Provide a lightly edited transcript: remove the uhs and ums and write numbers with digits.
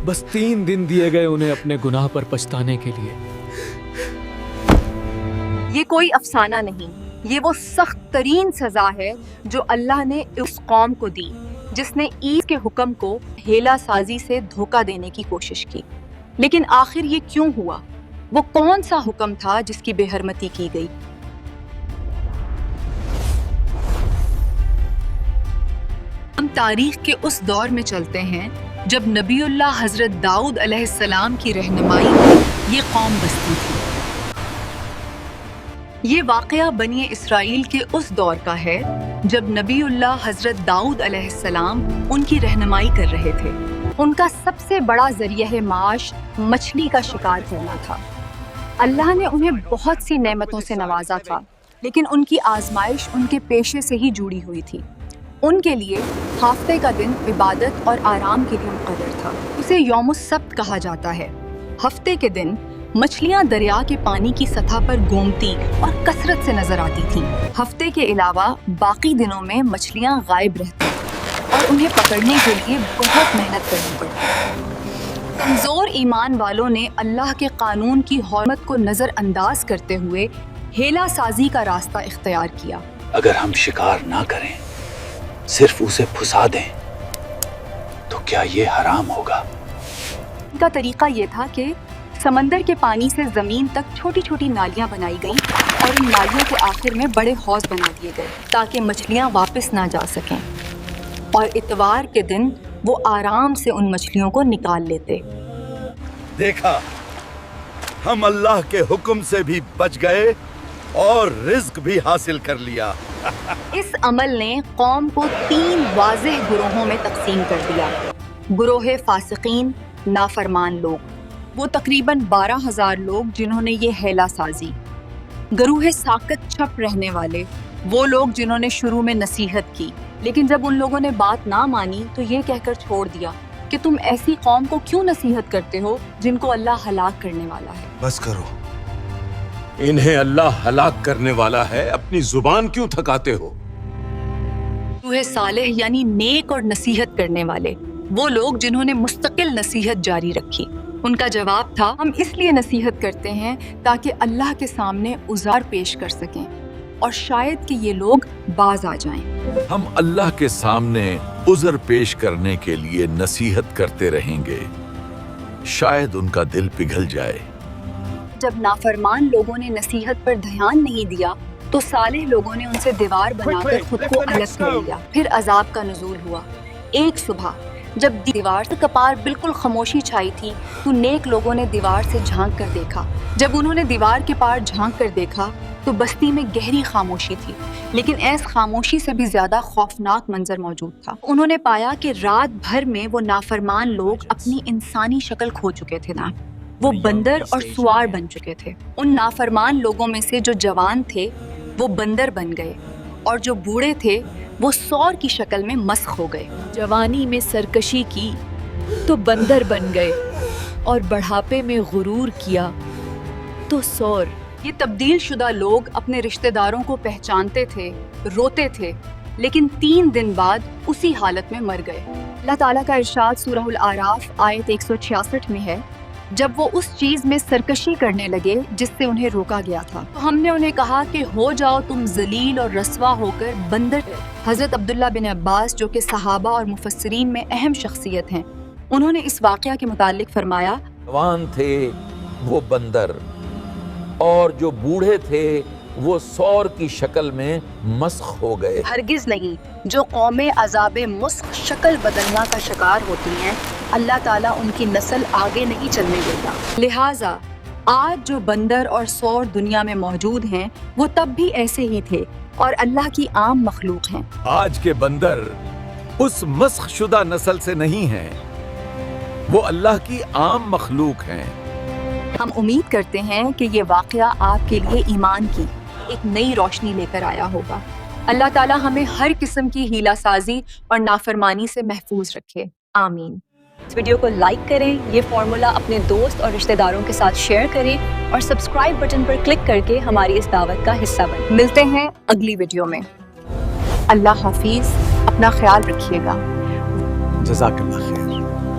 बस 3 दिन दिए गए उन्हें अपने गुनाह पर पछताने के लिए। ये कोई अफसाना नहीं, ये वो सख्त तरीन सजा है जो अल्लाह ने उस कौम को दी जिसने ईद के हुक्म को हेला साजी से धोखा देने की कोशिश की। लेकिन आखिर ये क्यों हुआ? वो कौन सा हुक्म था जिसकी बेहरमती की गई? हम तारीख के उस दौर में चलते हैं जब नबीउल्लाह हजरत दाऊद अलैहिस्सलाम की रहनुमाई में ये कौम बसती थी। ये वाक़या बनी इसराइल के उस दौर का है जब नबीउल्लाह हजरत दाऊद अलैहिस्सलाम उनकी रहनुमाई कर रहे थे। उनका सबसे बड़ा ज़रिया माश मछली का शिकार करना था। अल्लाह ने उन्हें बहुत सी नेमतों से नवाजा था, लेकिन उनकी आजमाइश उनके पेशे से ही जुड़ी हुई थी। उनके लिए हफ्ते का दिन इबादत और आराम के लिए मुकर्रर था। उसे यौमुस सब्त कहा जाता है। हफ्ते के दिन मछलियां दरिया के पानी की सतह पर घूमती और कसरत से नजर आती थीं। हफ्ते के अलावा बाकी दिनों में मछलियां गायब रहती और उन्हें पकड़ने के लिए बहुत मेहनत करनी पड़ती। कमजोर ईमान वालों ने अल्लाह के कानून की हुर्मत को नजरअंदाज करते हुए हेला साजी का रास्ता इख्तियार किया। अगर हम शिकार ना करें, सिर्फ उसे फुसा दें, तो क्या ये हराम होगा? इनका तरीका ये था कि समंदर के पानी से जमीन तक छोटी छोटी नालियां बनाई गईं और इन नालियों के आखिर में बड़े हौज बना दिए गए ताकि मछलियां वापस ना जा सकें, और इतवार के दिन वो आराम से उन मछलियों को निकाल लेते। देखा, हम अल्लाह के हुक्म से भी बच गए और रिज्क भी हासिल कर लिया। इस अमल ने कौम को 3 वाज़ेह गुरोहों में तकसीम कर दिया। गुरोह फासिकीन, नाफरमान लोग, वो तकरीबन 12,000 लोग जिन्होंने ये हेला साजी। गुरूह साकत छप रहने वाले, वो लोग जिन्होंने शुरू में नसीहत की, लेकिन जब उन लोगों ने बात ना मानी तो ये कहकर छोड़ दिया कि तुम ऐसी कौम को क्यों नसीहत करते हो जिनको अल्लाह हलाक करने वाला है। बस करो, इन्हें अल्लाह हलाक करने वाला है, अपनी जुबान क्यों थकाते हो? गुरूह सालेह यानी नेक और नसीहत करने वाले, वो लोग जिन्होंने मुस्तकिल नसीहत जारी रखी। उनका जवाब था, हम इसलिए नसीहत करते हैं ताकि अल्लाह के सामने उज़ार पेश कर सकें और शायद कि ये लोग बाज आ जाएं। हम अल्लाह के सामने उज़र पेश करने के लिए नसीहत करते रहेंगे, शायद उनका दिल पिघल जाए। जब नाफरमान लोगों ने नसीहत पर ध्यान नहीं दिया तो सालेह लोगों ने उनसे दीवार बनाकर खुद को अलग कर लिया। फिर अजाब का नुज़ूल हुआ। एक सुबह जब दीवार से कपार बिल्कुल खामोशी छाई थी तो नेक लोगों ने दीवार से झांक कर देखा। जब उन्होंने दीवार के पार झांक कर देखा तो बस्ती में गहरी खामोशी थी, लेकिन ऐस खामोशी से भी ज्यादा खौफनाक मंजर मौजूद था। उन्होंने पाया कि रात भर में वो नाफरमान लोग अपनी इंसानी शक्ल खो चुके थे ना, वो बंदर और सुआर बन चुके थे। उन नाफरमान लोगों में से जो जवान थे वो बंदर बन गए और जो बूढ़े थे वो सौर की शक्ल में मस्ख हो गए। जवानी में सरकशी की तो बंदर बन गए और बढ़ापे में गुरूर किया तो सौर। ये तब्दील शुदा लोग अपने रिश्तेदारों को पहचानते थे, रोते थे, लेकिन 3 दिन बाद उसी हालत में मर गए। अल्लाह ताला का इरशाद सूरह आराफ आयत 166 में है, जब वो उस चीज़ में सरकशी करने लगे जिससे उन्हें रोका गया था तो हमने उन्हें कहा कि हो जाओ तुम जलील और रस्वा होकर बंदर। हज़रत अब्दुल्ला बिन अब्बास जो कि सहाबा और मुफस्सिरीन में अहम शख्सियत हैं, उन्होंने इस वाक़या के मुतालिक फरमाया, जवान थे वो बंदर और जो बूढ़े थे वो सौर की शक्ल में मस्ख हो गए। हरगिज नहीं, जो कौमें अज़ाबे मुस्ख शक्ल बदलना का शिकार होती हैं, अल्लाह ताला उनकी नस्ल आगे नहीं चलने देता। लिहाजा आज जो बंदर और सौर दुनिया में मौजूद हैं वो तब भी ऐसे ही थे और अल्लाह की आम मखलूक हैं। आज के बंदर उस मस्ख शुदा नस्ल से नहीं हैं, वो अल्लाह की आम मखलूक हैं। हम उम्मीद करते हैं कि ये वाक़या आपके लिए ईमान की एक नई रोशनी लेकर आया होगा। अल्लाह ताला हमें हर किस्म की हीला साजी और नाफरमानी से महफूज रखे। आमीन। इस वीडियो को लाइक करें, ये फॉर्मूला अपने दोस्त और रिश्तेदारों के साथ शेयर करें और सब्सक्राइब बटन पर क्लिक करके हमारी इस दावत का हिस्सा बनें। मिलते हैं अगली वीडियो में। अल्लाह हाफिज, अपना ख्याल रखिएगा। جزاک اللہ خیر.